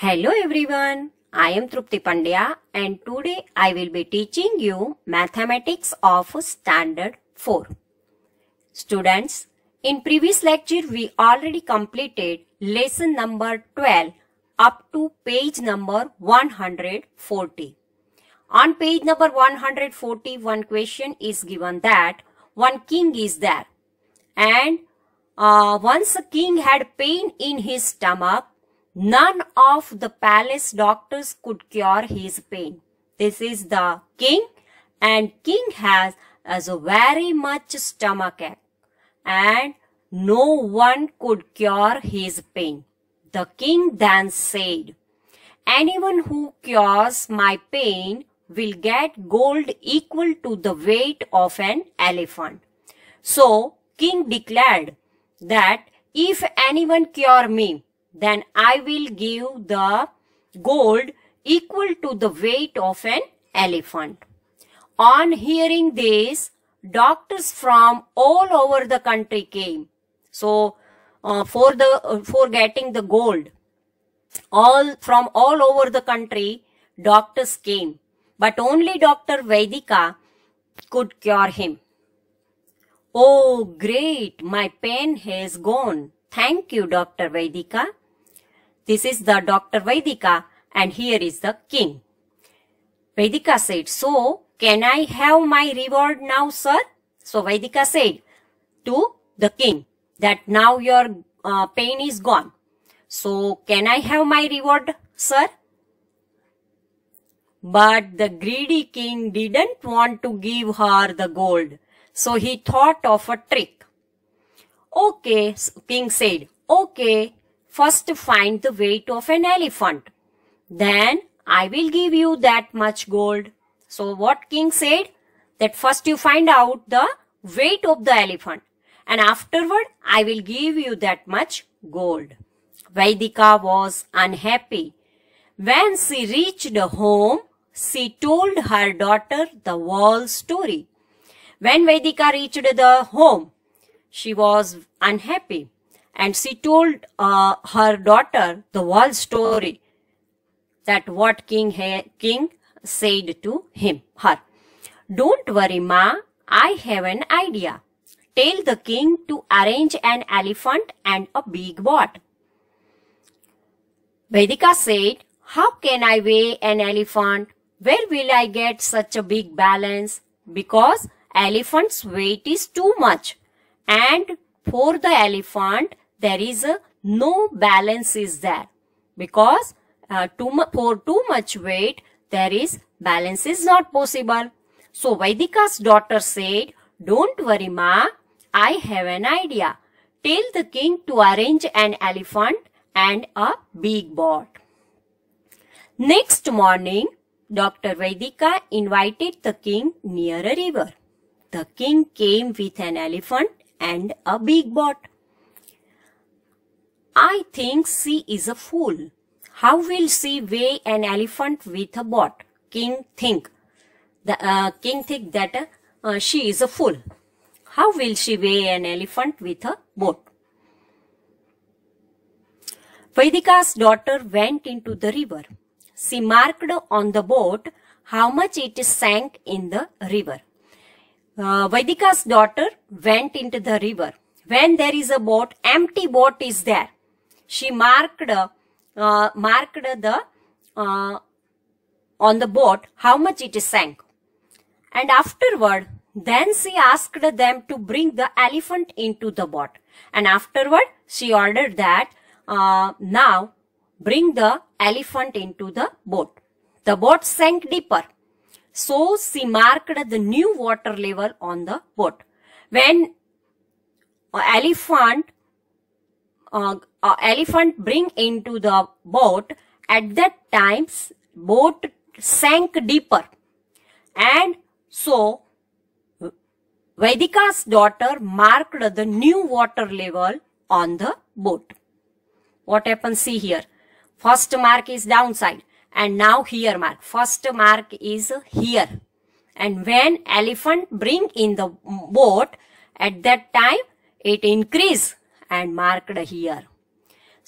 Hello everyone, I am Trupti Pandya and today I will be teaching you Mathematics of Standard 4. Students, in previous lecture we already completed lesson number 12 up to page number 140. On page number 140, one question is given that one king is there and once a king had pain in his stomach, none of the palace doctors could cure his pain. This is the king and king has a very much stomachache and no one could cure his pain. The king then said, "Anyone who cures my pain will get gold equal to the weight of an elephant." So king declared that if anyone cure me, then I will give the gold equal to the weight of an elephant. On hearing this, doctors from all over the country came. So, for getting the gold, from all over the country, doctors came. But only Dr. Vedika could cure him. "Oh, great! My pain has gone. Thank you, Dr. Vedika." This is the Dr. Vedika and here is the king. Vedika said, "So, can I have my reward now, sir?" So, Vedika said to the king that now your pain is gone. So, can I have my reward, sir? But the greedy king didn't want to give her the gold. So, he thought of a trick. "Okay," king said, "okay. First find the weight of an elephant. Then I will give you that much gold." So what king said? That first you find out the weight of the elephant and afterward I will give you that much gold. Vedika was unhappy. When she reached home, she told her daughter the whole story. When Vedika reached the home, she was unhappy. And she told her daughter the whole story that what king said to her. "Don't worry, Ma, I have an idea. Tell the king to arrange an elephant and a big boat." Vedika said, "How can I weigh an elephant? Where will I get such a big balance? Because elephant's weight is too much. And for the elephant, there is no balance is there. Because for too much weight, there is balance is not possible." So Vedika's daughter said, "Don't worry, Ma, I have an idea. Tell the king to arrange an elephant and a big boat." Next morning, Dr. Vedika invited the king near a river. The king came with an elephant and a big boat. "I think she is a fool. How will she weigh an elephant with a boat?" King think that she is a fool. How will she weigh an elephant with a boat? Vedika's daughter went into the river. She marked on the boat how much it sank in the river. Vedika's daughter went into the river. When there is a boat, empty boat is there. She marked on the boat how much it sank. And afterward, then she asked them to bring the elephant into the boat. And afterward, she ordered that now bring the elephant into the boat. The boat sank deeper. So she marked the new water level on the boat. When elephant bring into the boat, at that time boat sank deeper. And so Vedika's daughter marked the new water level on the boat. What happens? See here. First mark is downside and now here mark. First mark is here. And when elephant bring in the boat, at that time it increase and marked here.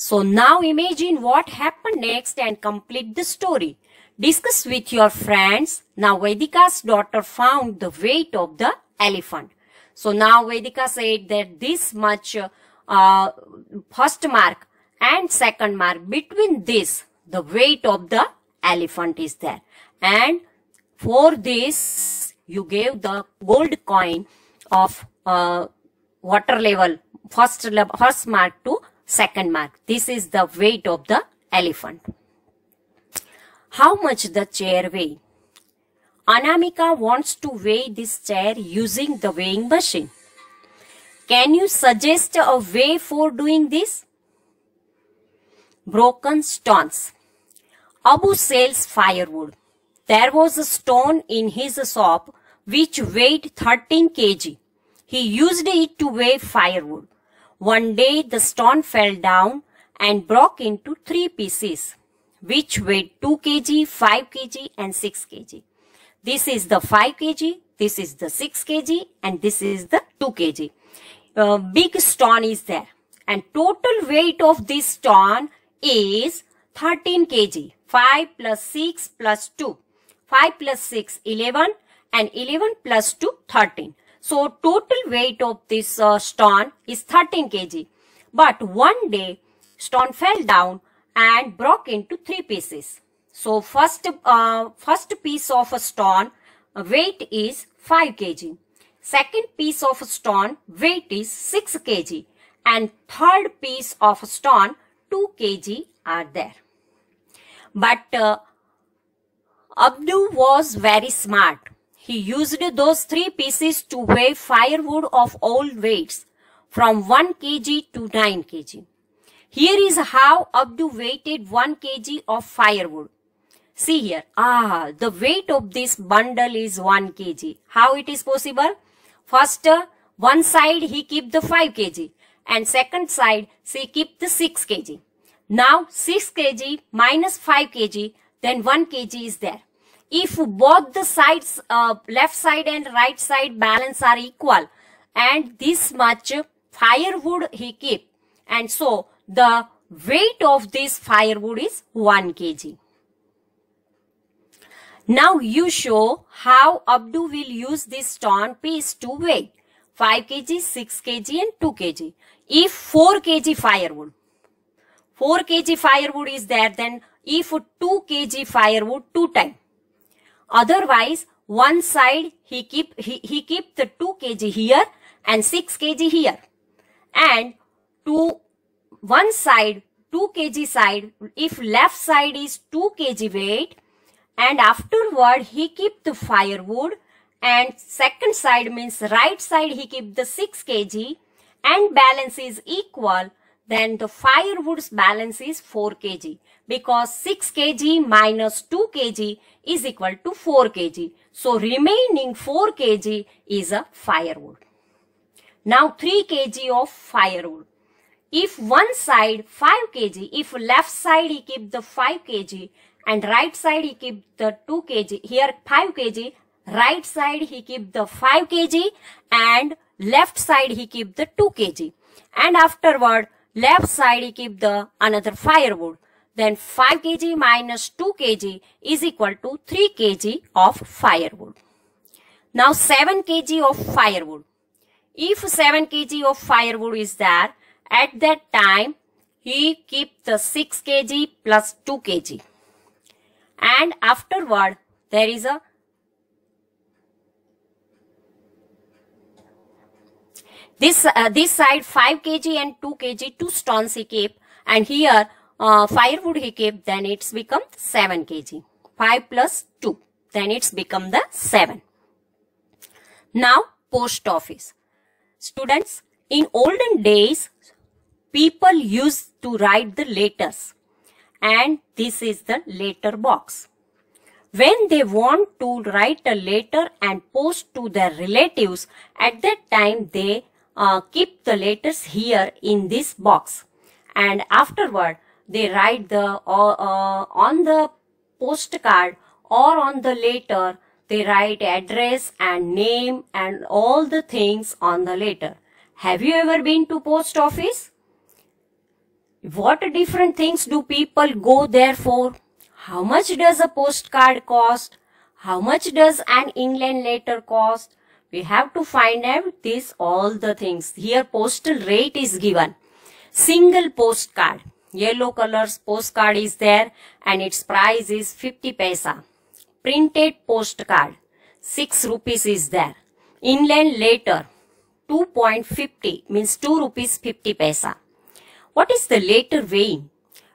So now imagine what happened next and complete the story. Discuss with your friends. Now Vedika's daughter found the weight of the elephant. So now Vedika said that this much first mark and second mark, between this the weight of the elephant is there, and for this you gave the gold coin of water level first mark to second mark. This is the weight of the elephant. How much the chair weigh? Anamika wants to weigh this chair using the weighing machine. Can you suggest a way for doing this? Broken stones. Abu sells firewood. There was a stone in his shop which weighed 13 kg. He used it to weigh firewood. One day the stone fell down and broke into 3 pieces, which weighed 2 kg, 5 kg and 6 kg. This is the 5 kg, this is the 6 kg and this is the 2 kg. Big stone is there, and total weight of this stone is 13 kg. 5 plus 6 plus 2. 5 plus 6, 11 and 11 plus 2, 13. So total weight of this stone is 13 kg. But one day stone fell down and broke into 3 pieces. So first piece of a stone weight is 5 kg. Second piece of stone weight is 6 kg. And third piece of stone 2 kg are there. But Abdu was very smart. He used those 3 pieces to weigh firewood of all weights from 1 kg to 9 kg. Here is how Abdu weighted 1 kg of firewood. See here. The weight of this bundle is 1 kg. How it is possible? First, one side he keep the 5 kg and second side he keep the 6 kg. Now 6 kg minus 5 kg, then 1 kg is there. If both the sides, left side and right side balance are equal, and this much firewood he keep, and so the weight of this firewood is 1 kg. Now you show how Abdu will use this stone piece to weigh 5 kg, 6 kg and 2 kg. If 4 kg firewood, 4 kg firewood is there, then if 2 kg firewood 2 times. Otherwise, one side he keep the 2 kg here and 6 kg here. And to one side, 2 kg side, if left side is 2 kg weight, and afterward he keep the firewood, and second side means right side he keep the 6 kg and balance is equal, then the firewood's balance is 4 kg, because 6 kg minus 2 kg is equal to 4 kg. So remaining 4 kg is a firewood. Now 3 kg of firewood. If one side 5 kg, if left side he keep the 5 kg and right side he keep the 2 kg, here 5 kg, right side he keep the 5 kg and left side he keep the 2 kg. And afterward, left side he keep the another firewood. Then 5 kg minus 2 kg is equal to 3 kg of firewood. Now 7 kg of firewood. If 7 kg of firewood is there, at that time he keep the 6 kg plus 2 kg. And afterward there is a this side 5 kg and 2 kg, 2 stones he keep, and here firewood he keep, then it's become 7 kg. 5 plus 2, then it's become the 7. Now post office. Students, in olden days, people used to write the letters, and this is the letter box. When they want to write a letter and post to their relatives, at that time they keep the letters here in this box, and afterward they write the on the postcard or on the letter, they write address and name and all the things on the letter. Have you ever been to post office? What different things do people go there for? How much does a postcard cost? How much does an England letter cost? We have to find out all the things. Here postal rate is given. Single postcard, yellow colors postcard is there and its price is 50 paisa. Printed postcard, 6 rupees is there. Inland letter, 2.50 means 2 rupees 50 paisa. What is the letter weighing?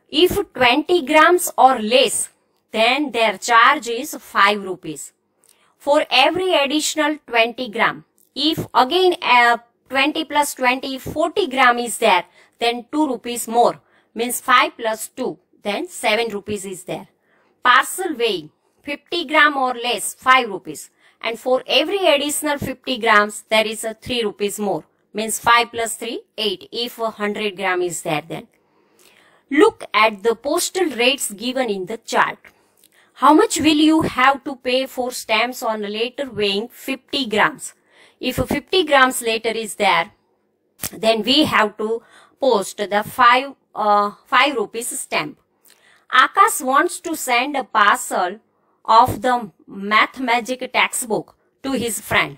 If 20 grams or less, then their charge is 5 rupees. For every additional 20 gram, if again 20 plus 20, 40 gram is there, then 2 rupees more, means 5 plus 2, then 7 rupees is there. Parcel weighing, 50 gram or less, 5 rupees. And for every additional 50 grams, there is a 3 rupees more, means 5 plus 3, 8, if 100 gram is there then. Look at the postal rates given in the chart. How much will you have to pay for stamps on a letter weighing 50 grams? If 50 grams letter is there, then we have to post the 5 rupees stamp. Akash wants to send a parcel of the math magic textbook to his friend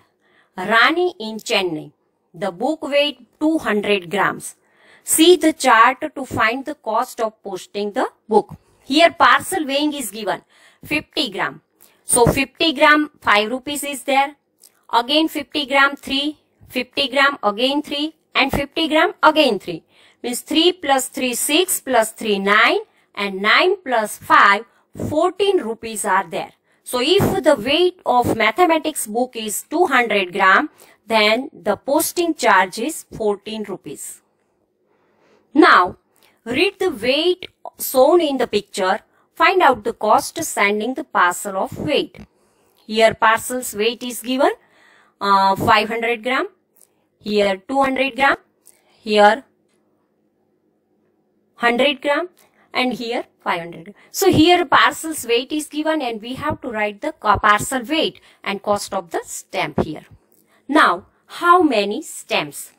Rani in Chennai. The book weighed 200 grams. See the chart to find the cost of posting the book. Here parcel weighing is given 50 gram. So 50 gram 5 rupees is there. Again 50 gram 3, 50 gram again 3 and 50 gram again 3. Means 3 plus 3 6 plus 3 9 and 9 plus 5 14 rupees are there. So if the weight of mathematics book is 200 gram, then the posting charge is 14 rupees. Now read the weight shown in the picture. Find out the cost sending the parcel of weight. Here parcel's weight is given 500 gram. Here 200 gram. Here 100 gram. And here 500. So here parcel's weight is given and we have to write the parcel weight and cost of the stamp here. Now, how many stamps?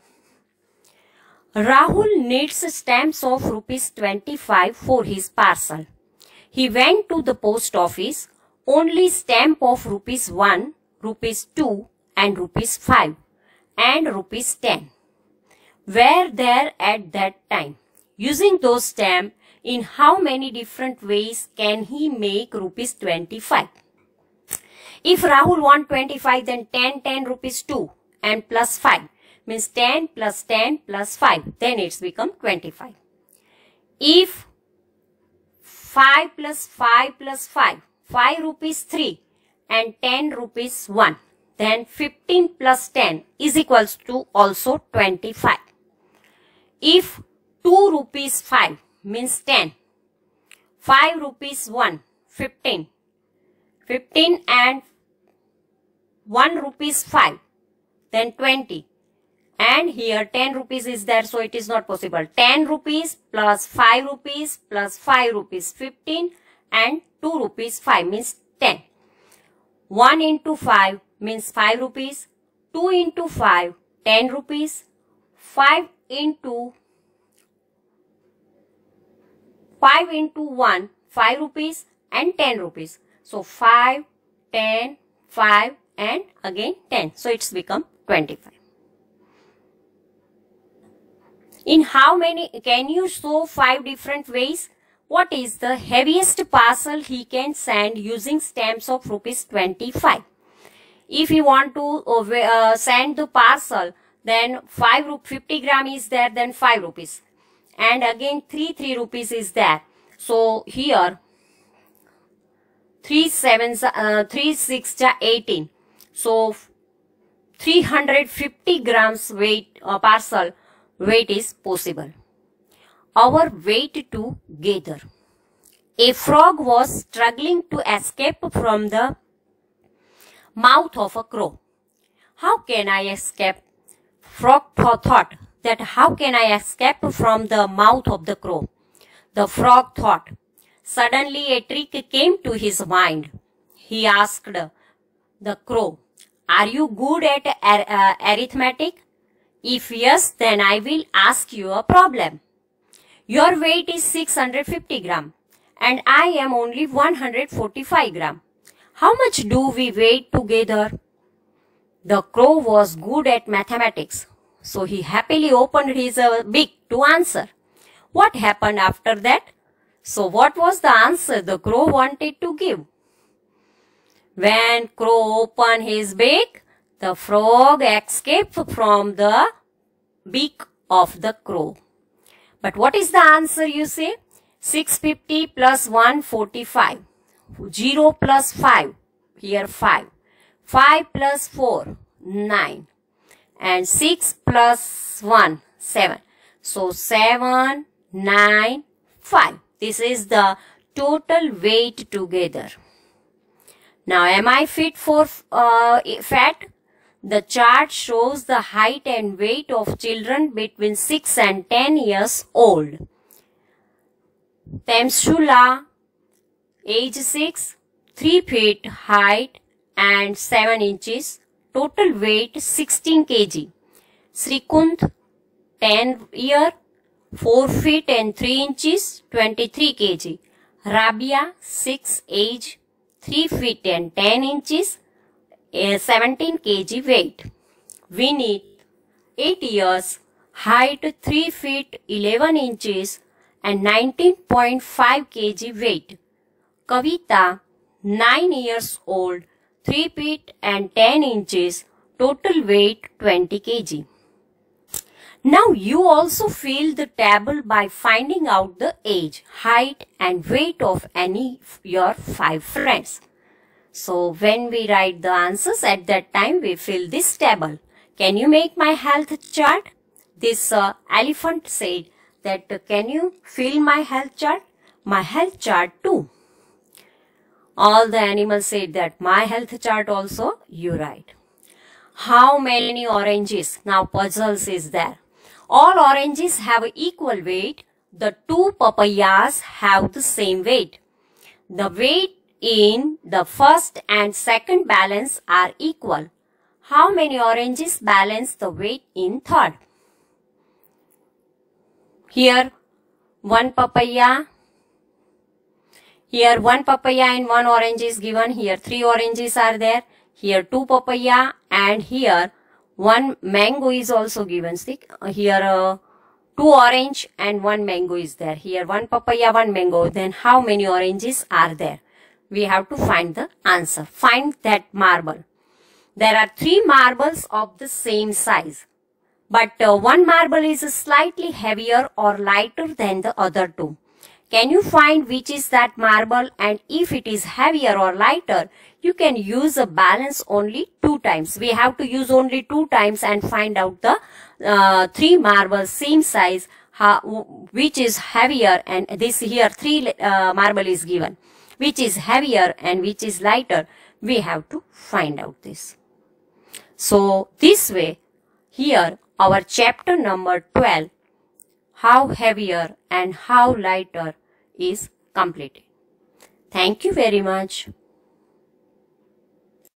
Rahul needs stamps of rupees 25 for his parcel. He went to the post office, only stamp of rupees 1, rupees 2 and rupees 5 and rupees 10 were there at that time. Using those stamps, in how many different ways can he make rupees 25? If Rahul want 25, then 10 rupees 2 and plus 5 means 10 plus 10 plus 5. Then it's become 25. If 5 plus 5 plus 5, 5 rupees 3 and 10 rupees 1, then 15 plus 10 is equals to also 25. If 2 rupees 5 means 10, 5 rupees 1, 15, 15 and 1 rupees 5, then 20. And here 10 rupees is there, so it is not possible. 10 rupees plus 5 rupees plus 5 rupees 15 and 2 rupees 5 means 10. 1 into 5 means 5 rupees. 2 into 5, 10 rupees. 5 into 1, 5 rupees and 10 rupees. So 5, 10, 5 and again 10. So it's become 25. In how many, can you show 5 different ways? What is the heaviest parcel he can send using stamps of rupees 25? If you want to send the parcel, then 50 gram is there, then 5 rupees. And again 3 rupees is there. So here 3 6 18. So 350 grams weight parcel weight is possible. Our weight together. A frog was struggling to escape from the mouth of a crow. How can I escape? Frog thought that how can I escape from the mouth of the crow? The frog thought. Suddenly a trick came to his mind. He asked the crow, "Are you good at arithmetic? If yes, then I will ask you a problem. Your weight is 650 gram and I am only 145 gram. How much do we weigh together? The crow was good at mathematics, so he happily opened his beak to answer. What happened after that? So what was the answer the crow wanted to give? When crow opened his beak, the frog escaped from the beak of the crow. But what is the answer you say? 650 plus 145. 0 plus 5. Here 5. 5 plus 4. 9. And 6 plus 1. 7. So 7, 9, 5. This is the total weight together. Now am I fit for fat? The chart shows the height and weight of children between 6 and 10 years old. Temshula, age 6, 3 feet height and 7 inches, total weight 16 kg. Srikunt, 10 year, 4 feet and 3 inches, 23 kg. Rabia, 6 age, 3 feet and 10 inches, 17 kg weight. Vinit, 8 years, height 3 feet 11 inches and 19.5 kg weight. Kavita, 9 years old, 3 feet and 10 inches, total weight 20 kg. Now you also fill the table by finding out the age, height and weight of any of your 5 friends. So when we write the answers at that time we fill this table. Can you make my health chart? This elephant said that can you fill my health chart? My health chart too. All the animals said that my health chart also you write. How many oranges? Now puzzles is there. All oranges have equal weight. The 2 papayas have the same weight. The weight in the first and second balance are equal. How many oranges balance the weight in third? Here 1 papaya. Here 1 papaya and 1 orange is given. Here 3 oranges are there. Here 2 papaya and here 1 mango is also given. See, here 2 orange and 1 mango is there. Here 1 papaya, 1 mango. Then how many oranges are there? We have to find the answer. Find that marble. There are 3 marbles of the same size. But 1 marble is slightly heavier or lighter than the other 2. Can you find which is that marble, and if it is heavier or lighter, you can use a balance only 2 times. We have to use only 2 times and find out the 3 marbles same size, which is heavier, and this here 3 marble is given. Which is heavier and which is lighter, we have to find out this. So this way, here our chapter number 12, how heavier and how lighter is completed. Thank you very much.